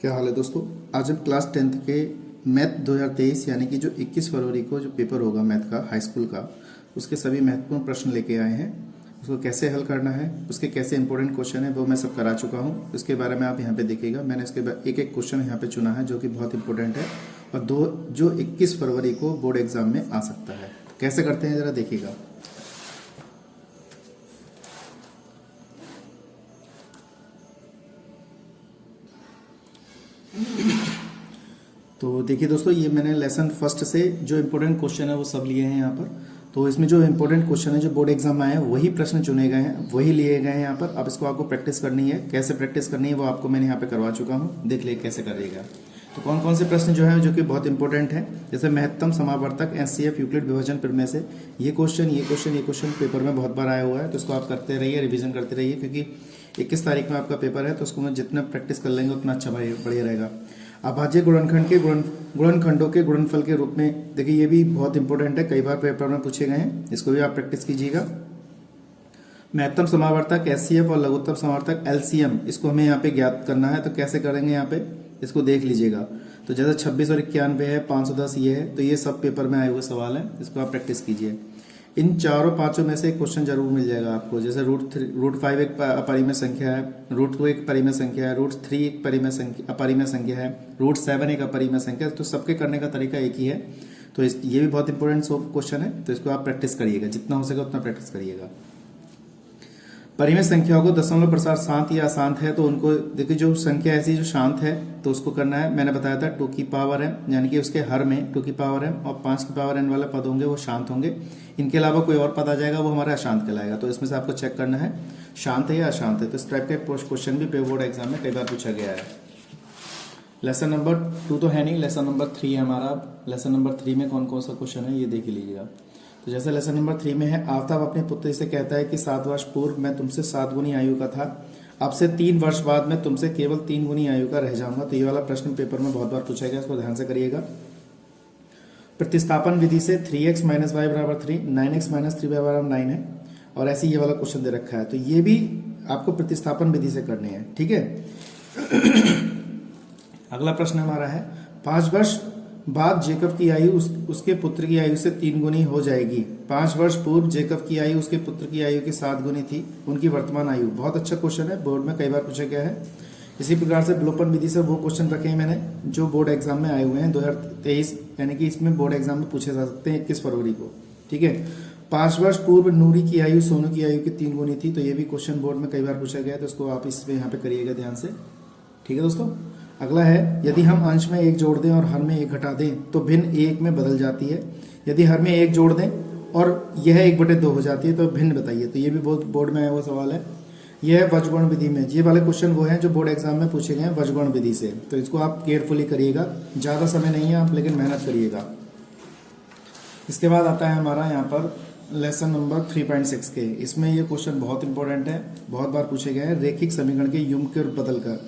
क्या हाल है दोस्तों। आज हम क्लास 10th के मैथ 2023 यानी कि जो 21 फरवरी को जो पेपर होगा मैथ का हाई स्कूल का, उसके सभी महत्वपूर्ण प्रश्न लेके आए हैं। उसको कैसे हल करना है, उसके कैसे इंपॉर्टेंट क्वेश्चन है वो मैं सब करा चुका हूँ। इसके बारे में आप यहाँ पे देखिएगा। मैंने इसके बाद एक एक क्वेश्चन यहाँ पे चुना है जो कि बहुत इंपॉर्टेंट है और जो 21 फरवरी को बोर्ड एग्जाम में आ सकता है। कैसे करते हैं ज़रा देखिएगा। तो देखिए दोस्तों, ये मैंने लेसन फर्स्ट से जो इम्पोर्टेंट क्वेश्चन है वो सब लिए हैं यहाँ पर। तो इसमें जो इम्पोर्टेंट क्वेश्चन है जो बोर्ड एग्जाम में आए हैं वही प्रश्न चुने गए हैं, वही लिए गए हैं यहाँ पर। अब इसको आपको प्रैक्टिस करनी है। कैसे प्रैक्टिस करनी है वो आपको मैंने यहाँ पे करवा चुका हूँ, देख लिए कैसे करिएगा। तो कौन कौन से प्रश्न जो है जो कि बहुत इंपॉर्टेंट है, जैसे महत्तम समावर्तक एचसीएफ यूक्लिड विभाजन प्रमेय से ये क्वेश्चन पेपर में बहुत बार आया हुआ है। तो इसको आप करते रहिए, रिविजन करते रहिए, क्योंकि 21 तारीख में आपका पेपर है। तो उसको मैं जितना प्रैक्टिस कर लेंगे उतना अच्छा बढ़िया रहेगा। अभाज्य गुणनखंड के गुणनखंडों के गुणनफल के रूप में, देखिए ये भी बहुत इंपॉर्टेंट है, कई बार पेपर में पूछे गए हैं, इसको भी आप प्रैक्टिस कीजिएगा। महत्तम समावर्तक एचसीएफ और लघुत्तम समावर्तक एलसीएम, इसको हमें यहाँ पे ज्ञात करना है। तो कैसे करेंगे यहाँ पे, इसको देख लीजिएगा। तो जैसे 26 और 91 है, 510 ये है, तो ये सब पेपर में आए हुए सवाल हैं, इसको आप प्रैक्टिस कीजिए। इन चारों पांचों में से एक क्वेश्चन जरूर मिल जाएगा आपको। जैसे रूट 5 एक अपरिमेय संख्या है, रूट 2 एक परिमेय संख्या है, रूट 3 एक अपरिमेय संख्या है, रूट 7 एक अपरिमेय संख्या है। तो सबके करने का तरीका एक ही है। तो ये भी बहुत इंपॉर्टेंट क्वेश्चन है, तो इसको आप प्रैक्टिस करिएगा, जितना हो सके उतना प्रैक्टिस करिएगा। परिमेय संख्याओं को दशमलव प्रसार शांत या अशांत है, तो उनको देखिए, जो संख्या ऐसी जो शांत है तो उसको करना है। मैंने बताया था 2 की पावर m, यानी कि उसके हर में 2 की पावर m और 5 की पावर n वाले पद होंगे वो शांत होंगे। इनके अलावा कोई और पद आ जाएगा वो हमारा अशांत कहलाएगा। तो इसमें से आपको चेक करना है शांत है या अशांत है। तो इस टाइप के क्वेश्चन भी बोर्ड एग्जाम में कई बार पूछा गया है। लेसन नंबर 2 तो है नहीं, लेसन नंबर 3 है हमारा। लेसन नंबर 3 में कौन कौन सा क्वेश्चन है ये देख लीजिएगा। तो जैसे लेसन नंबर 3 में है, आफ्ताब अपने पुत्र से कहता है कि 7 वर्ष पूर्व मैं तुमसे 7 गुनी आयु का था, अब से 3 वर्ष बाद मैं तुमसे केवल 3 गुनी आयु का रह जाऊंगा। तो ये वाला प्रश्न पेपर में बहुत बार पूछा गया, इसको ध्यान से करिएगा। प्रतिस्थापन विधि से 3x - y बराबर 3, 9x - 3y बराबर 9 है, और ऐसे ये वाला क्वेश्चन दे रखा है। तो ये भी आपको प्रतिस्थापन विधि से करने हैं, ठीक है। अगला प्रश्न हमारा है, 5 वर्ष बाद जेकब की आयु उसके पुत्र की आयु से 3 गुनी हो जाएगी। 5 वर्ष पूर्व जेकब की आयु उसके पुत्र की आयु की 7 गुनी थी, उनकी वर्तमान आयु। बहुत अच्छा क्वेश्चन है, बोर्ड में कई बार पूछा गया है। इसी प्रकार से विलोपन विधि से वो क्वेश्चन रखे हैं मैंने जो बोर्ड एग्जाम में आए हुए हैं 2023, यानी कि इसमें बोर्ड एग्जाम में पूछे जा सकते हैं 21 फरवरी को, ठीक है। 5 वर्ष पूर्व नूरी की आयु सोनू की आयु की 3 गुनी थी, तो ये भी क्वेश्चन बोर्ड में कई बार पूछा गया है। तो इसको आप इसमें यहाँ पे करिएगा ध्यान से, ठीक है दोस्तों। अगला है, यदि हम अंश में 1 जोड़ दें और हर में 1 घटा दें तो भिन्न 1 में बदल जाती है। यदि हर में 1 जोड़ दें और यह 1/2 हो जाती है तो भिन्न बताइए। तो ये भी बहुत बोर्ड में आया हुआ सवाल है। यह है वज्रगुण विधि में, ये वाले क्वेश्चन वो हैं जो बोर्ड एग्जाम में पूछे गए हैं वज्रगुण विधि से। तो इसको आप केयरफुली करिएगा, ज़्यादा समय नहीं है आप, लेकिन मेहनत करिएगा। इसके बाद आता है हमारा यहाँ पर लेसन नंबर 3.6 के। इसमें ये क्वेश्चन बहुत इंपॉर्टेंट है, बहुत बार पूछे गए हैं। रेखिक समीकरण के युग्म के रूप बदलकर,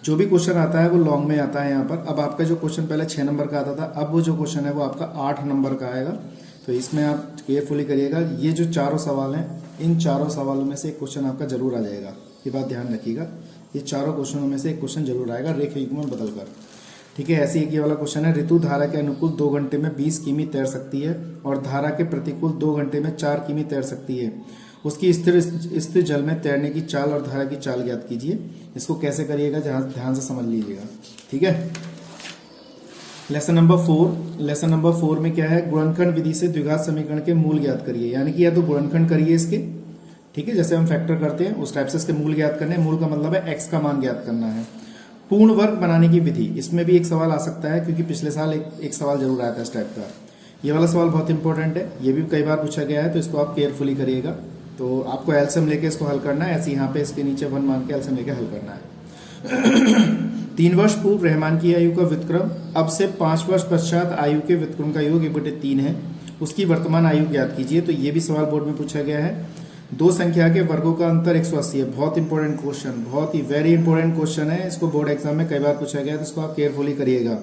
जो भी क्वेश्चन आता है वो लॉन्ग में आता है यहाँ पर। अब आपका जो क्वेश्चन पहले 6 नंबर का आता था, अब वो जो क्वेश्चन है वो आपका 8 नंबर का आएगा। तो इसमें आप केयरफुली करिएगा। ये जो चारों सवाल हैं, इन चारों सवालों में से एक क्वेश्चन आपका जरूर आ जाएगा, ये बात ध्यान रखिएगा। ये चारों क्वेश्चनों में से एक क्वेश्चन जरूर आएगा रेखा युग्म बदलकर, ठीक है। ऐसे एक ये वाला क्वेश्चन है, ऋतु धारा के अनुकूल 2 घंटे में 20 किमी तैर सकती है और धारा के प्रतिकूल 2 घंटे में 4 किमी तैर सकती है। उसकी स्थिर जल में तैरने की चाल और धारा की चाल ज्ञात कीजिए। इसको कैसे करिएगा ध्यान से समझ लीजिएगा, ठीक है। लेसन नंबर 4 में क्या है, गुणनखंड विधि से द्विघात समीकरण के मूल ज्ञात करिए। यानी कि या तो गुणनखंड करिए इसके, ठीक है, जैसे हम फैक्टर करते हैं उस टाइप से इसके मूल ज्ञात करने। मूल का मतलब है x का मान ज्ञात करना है। पूर्ण वर्ग बनाने की विधि, इसमें भी एक सवाल आ सकता है, क्योंकि पिछले साल एक सवाल जरूर आया था इस टाइप का। ये वाला सवाल बहुत इंपॉर्टेंट है, ये भी कई बार पूछा गया है, तो इसको आप केयरफुली करिएगा। तो आपको एलसीएम लेके इसको हल करना है। ऐसे यहाँ पे इसके नीचे 1 मान के एलसीएम लेके हल करना है। 3 वर्ष पूर्व रहमान की आयु का व्युत्क्रम अब से 5 वर्ष पश्चात आयु के व्युत्क्रम का योग 1/3 है, उसकी वर्तमान आयु ज्ञात कीजिए। तो ये भी सवाल बोर्ड में पूछा गया है। 2 संख्या के वर्गों का अंतर 180 है। बहुत इंपॉर्टेंट क्वेश्चन, बहुत ही वेरी इंपॉर्टेंट क्वेश्चन है। इसको बोर्ड एग्जाम में कई बार पूछा गया है, तो इसको आप केयरफुली करिएगा।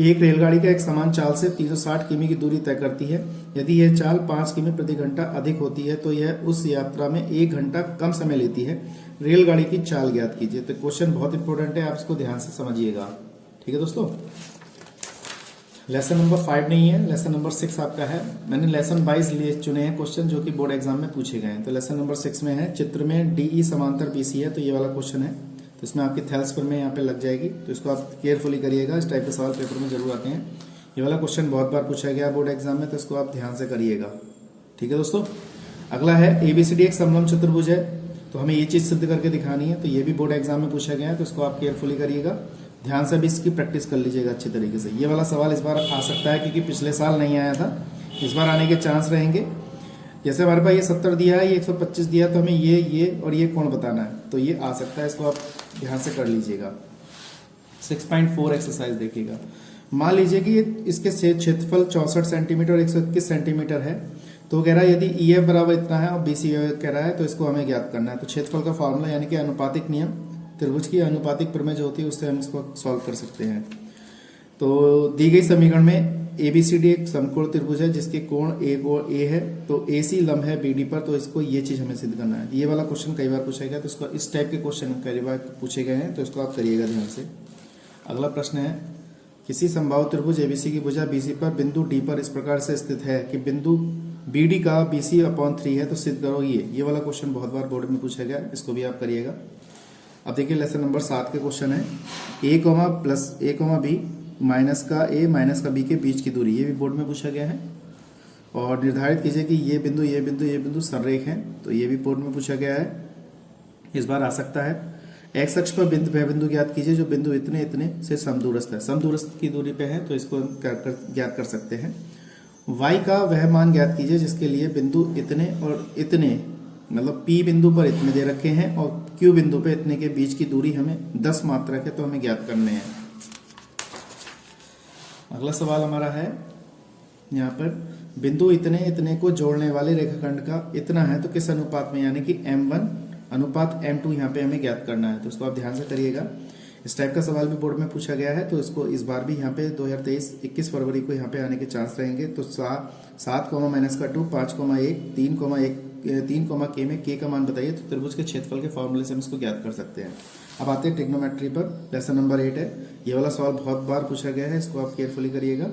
एक रेलगाड़ी का एक समान चाल से 360 किमी की दूरी तय करती है। यदि यह चाल 5 किमी प्रति घंटा अधिक होती है तो यह उस यात्रा में 1 घंटा कम समय लेती है। रेलगाड़ी की चाल ज्ञात कीजिए। तो क्वेश्चन बहुत इंपॉर्टेंट है, आप इसको ध्यान से समझिएगा। ठीक है दोस्तों, लेसन नंबर 5 नहीं है, लेसन नंबर 6 आपका है। मैंने लेसन 22 लिए चुने हैं क्वेश्चन जो कि बोर्ड एग्जाम में पूछे गए हैं। तो लेसन नंबर 6 में है, चित्र में DE समांतर BC है, तो ये वाला क्वेश्चन है। तो इसमें आपकी थैल्सपर में यहाँ पे लग जाएगी, तो इसको आप केयरफुली करिएगा। इस टाइप के सवाल पेपर में जरूर आते हैं। ये वाला क्वेश्चन बहुत बार पूछा गया बोर्ड एग्जाम में, तो इसको आप ध्यान से करिएगा। ठीक है दोस्तों, अगला है ABCD एक समलंब चतुर्भुज है, तो हमें ये चीज सिद्ध करके दिखानी है। तो ये भी बोर्ड एग्जाम में पूछा गया है, तो इसको आप केयरफुली करिएगा, ध्यान से भी इसकी प्रैक्टिस कर लीजिएगा अच्छे तरीके से। ये वाला सवाल इस बार आ सकता है क्योंकि पिछले साल नहीं आया था, इस बार आने के चांस रहेंगे। जैसे हमारे पास ये 70 दिया है, ये 125 दिया है, तो हमें ये और ये कोण बताना है, तो ये आ सकता है। इसको आप ध्यान से कर लीजिएगा। 6.4 एक्सरसाइज देखिएगा। मान लीजिए कि इसके क्षेत्रफल 64 सेंटीमीटर और 121 सेंटीमीटर है। तो कह रहा है यदि EF बराबर इतना है और BC कह रहा है, तो इसको हमें ज्ञात करना है। तो क्षेत्रफल का फॉर्मूला यानी कि अनुपातिक नियम, त्रिभुज की अनुपातिक प्रमेय जो होती है उससे हम इसको सॉल्व कर सकते हैं। तो दी गई समीकरण में ABCD एक समकोण त्रिभुज है जिसके कोण A है, तो AC लंब है BD पर, तो इसको ये चीज हमें सिद्ध करना है। ये वाला क्वेश्चन कई बार पूछा गया, तो इसको इस टाइप के क्वेश्चन कई बार पूछे गए हैं, तो इसको आप करिएगा ध्यान से। अगला प्रश्न है, किसी समबाहु त्रिभुज ABC की भुजा BC पर बिंदु D पर इस प्रकार से स्थित है कि बिंदु BD का BC/3 है, तो सिद्ध करो ये वाला क्वेश्चन बहुत बार बोर्ड में पूछा गया, इसको भी आप करिएगा। अब देखिए लेसन नंबर 7 के क्वेश्चन है, A, B माइनस का A माइनस का B के बीच की दूरी, ये भी बोर्ड में पूछा गया है। और निर्धारित कीजिए कि ये बिंदु संरेख हैं, तो ये भी बोर्ड में पूछा गया है, इस बार आ सकता है। एक्स अक्ष पर वह बिंदु ज्ञात कीजिए जो बिंदु इतने इतने से समदूरस्थ है, समदूरस्थ की दूरी पे है, तो इसको हम ज्ञात कर सकते हैं। y का वह मान ज्ञात कीजिए जिसके लिए बिंदु इतने और इतने, मतलब P बिंदु पर इतने दे रखे हैं और Q बिंदु पे इतने के बीच की दूरी हमें 10 मात्रक है, तो हमें ज्ञात करने हैं। अगला सवाल हमारा है, यहाँ पर बिंदु इतने इतने को जोड़ने वाले रेखाखंड का इतना है, तो किस अनुपात में, यानी कि M1 अनुपात M2 यहाँ पे हमें ज्ञात करना है। तो इसको आप ध्यान से करिएगा। इस टाइप का सवाल भी बोर्ड में पूछा गया है, तो इसको इस बार भी यहाँ पे 2023 21 फरवरी को यहाँ पे आने के चांस रहेंगे। तो 7 -2 5,1 3 K में K का मान बताइए, तो त्रिभुज के क्षेत्रफल के फॉर्मूले से हम इसको ज्ञात कर सकते हैं। अब आते हैं ट्रिग्नोमेट्री पर, लेसन नंबर 8 है। ये वाला सवाल बहुत बार पूछा गया है, इसको आप केयरफुली करिएगा।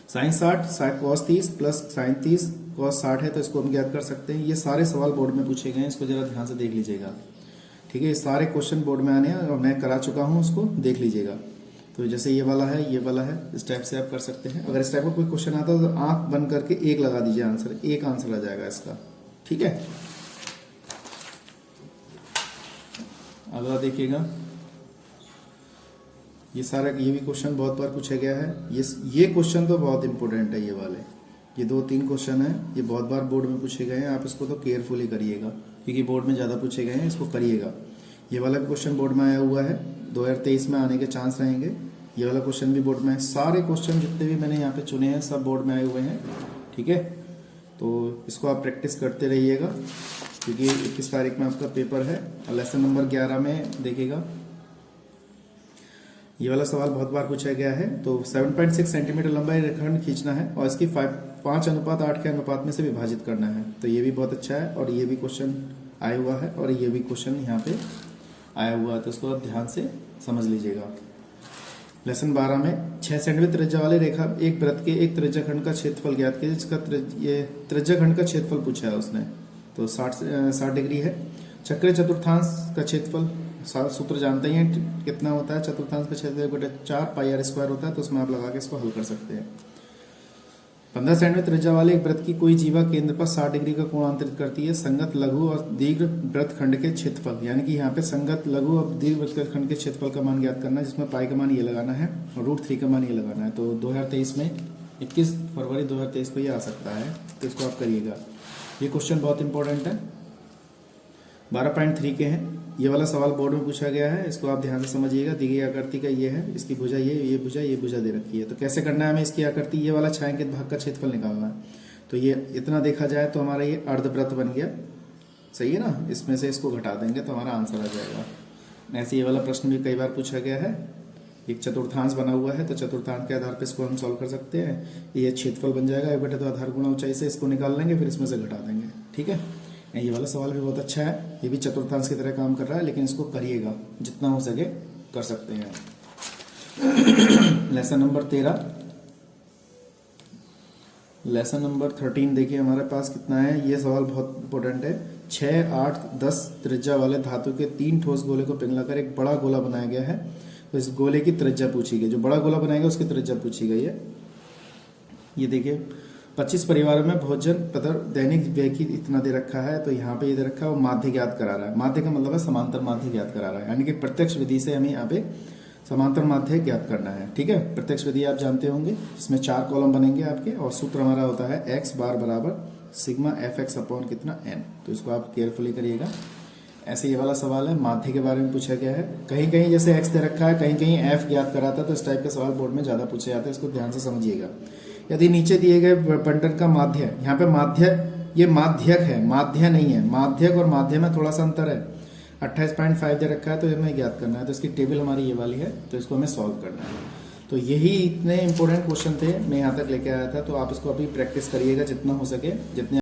sin 60 cos 30 plus sin 30 cos 60 है, तो इसको हम ज्ञात कर सकते हैं। ये सारे सवाल बोर्ड में पूछे गए हैं, इसको जरा ध्यान से देख लीजिएगा। ठीक है, ये सारे क्वेश्चन बोर्ड में आने हैं और मैं करा चुका हूँ, उसको देख लीजिएगा। तो जैसे ये वाला है, इस टाइप से आप कर सकते हैं। अगर इस टाइप का कोई क्वेश्चन आता है तो आंख बंद करके 1 लगा दीजिए, आंसर 1 आंसर आ जाएगा इसका। ठीक है, अगला देखिएगा। ये भी क्वेश्चन बहुत बार पूछा गया है। ये क्वेश्चन तो बहुत इंपॉर्टेंट है, ये वाले, ये 2-3 क्वेश्चन है, ये बहुत बार बोर्ड में पूछे गए हैं। आप इसको तो केयरफुली करिएगा क्योंकि बोर्ड में ज्यादा पूछे गए हैं, इसको करिएगा। ये वाला क्वेश्चन बोर्ड में आया हुआ है, 2023 में आने के चांस रहेंगे। ये वाला क्वेश्चन भी बोर्ड में है। सारे क्वेश्चन जितने भी मैंने यहाँ पे चुने हैं सब बोर्ड में आए हुए हैं। ठीक है, तो इसको आप प्रैक्टिस करते रहिएगा क्योंकि 21 तारीख में आपका पेपर है। और लेसन नंबर 11 में देखिएगा, ये वाला सवाल बहुत बार पूछा गया है। तो 7.6 सेंटीमीटर लंबा रेखाखंड खींचना है और इसकी 5:8 के अनुपात में से विभाजित करना है। तो ये भी बहुत अच्छा है और ये भी क्वेश्चन आया हुआ है और ये भी क्वेश्चन यहाँ पे आया हुआ है, तो इसको आप ध्यान से समझ लीजिएगा। लेसन 12 में 6 सेंटीमीटर त्रिज्या वाले रेखा एक वृत्त के एक त्रिज्याखंड का क्षेत्रफल ज्ञात कीजिए, जिसका ये त्रिज्याखंड का क्षेत्रफल पूछा है उसने। तो 60 डिग्री है। चक्र चतुर्थांश का क्षेत्रफल सूत्र जानते ही हैं कितना होता है, चतुर्थांश का क्षेत्रफल 4 πr² होता है, तो उसमें आप लगा के इसको हल कर सकते हैं। 15 सेंटीमीटर त्रिज्या वाले एक वृत्त की कोई जीवा केंद्र पर 60 डिग्री का कोण अंतरित करती है। संगत लघु और दीर्घ वृत्तखंड के क्षेत्रफल, यानी कि यहाँ पे संगत लघु और दीर्घ वृत्तखंड के क्षेत्रफल का मान ज्ञात करना है, जिसमें पाई का मान ये लगाना है और √3 का मान ये लगाना है। तो 2023 में 21 फरवरी 2023 को ये आ सकता है, तो इसको आप करिएगा। ये क्वेश्चन बहुत इंपॉर्टेंट है, 12.3 के हैं। ये वाला सवाल बोर्ड में पूछा गया है, इसको आप ध्यान से समझिएगा। दी गई आकृति का ये है, इसकी भुजा ये भुजा दे रखी है। तो कैसे करना है हमें इसकी आकृति, ये वाला छायांकित भाग का क्षेत्रफल निकालना है। तो ये इतना देखा जाए तो हमारा ये अर्धवृत्त बन गया, सही है ना। इसमें से इसको घटा देंगे तो हमारा आंसर आ जाएगा। ऐसे ये वाला प्रश्न भी कई बार पूछा गया है, एक चतुर्थांश बना हुआ है, तो चतुर्थांश के आधार पे इसको हम सॉल्व कर सकते हैं। ये क्षेत्रफल बन जाएगा, एक बटे तो आधार गुणा ऊंचाई से, इसको निकाल लेंगे, फिर इसमें से घटा देंगे। ठीक है, ये वाला सवाल भी बहुत अच्छा है, ये भी चतुर्थांश की तरह काम कर रहा है, लेकिन इसको करिएगा, जितना हो सके कर सकते हैं। लेसन नंबर 13, लेसन नंबर 13 देखिए हमारे पास कितना है। ये सवाल बहुत इंपॉर्टेंट है। 6, 8, 10 त्रिज्या वाले धातु के 3 ठोस गोले को पिघलाकर एक बड़ा गोला बनाया गया है, तो इस गोले की त्रिज्या पूछी गई। जो बड़ा गोला बनाएगा उसकी त्रिज्या पूछी गई है। ये देखिए 25 परिवारों में भोजन पदार्थ दैनिक व्यय की इतना दे रखा है, तो यहाँ पे ये दे रखा है, वो माध्य ज्ञात करा रहा है। माध्य का मतलब है समांतर माध्य ज्ञात करा रहा है, यानी कि प्रत्यक्ष विधि से हमें यहाँ पे समांतर माध्य ज्ञात करना है। ठीक है, प्रत्यक्ष विधि आप जानते होंगे, इसमें 4 कॉलम बनेंगे आपके, और सूत्र हमारा होता है x बार बराबर सिग्मा fx अपॉन कितना n। तो इसको आप केयरफुली करिएगा। ऐसे ये वाला सवाल है, माध्य के बारे में पूछा गया है। कहीं कहीं जैसे x दे रखा है, कहीं कहीं f ज्ञात कराता है, तो इस टाइप के सवाल बोर्ड में ज्यादा पूछे जाते हैं, इसको ध्यान से समझिएगा। यदि नीचे दिए गए बंटन का माध्य, यहाँ पे माध्य ये माध्यक है, माध्य नहीं है। माध्यक और माध्य में थोड़ा सा अंतर है। 28.5 दे रखा है, तो हमें ज्ञात करना है, तो इसकी टेबल हमारी ये वाली है, तो इसको हमें सॉल्व करना है। तो यही इतने इंपॉर्टेंट क्वेश्चन थे, मैं यहाँ तक लेके आया था। तो आप इसको अभी प्रैक्टिस करिएगा जितना हो सके, जितने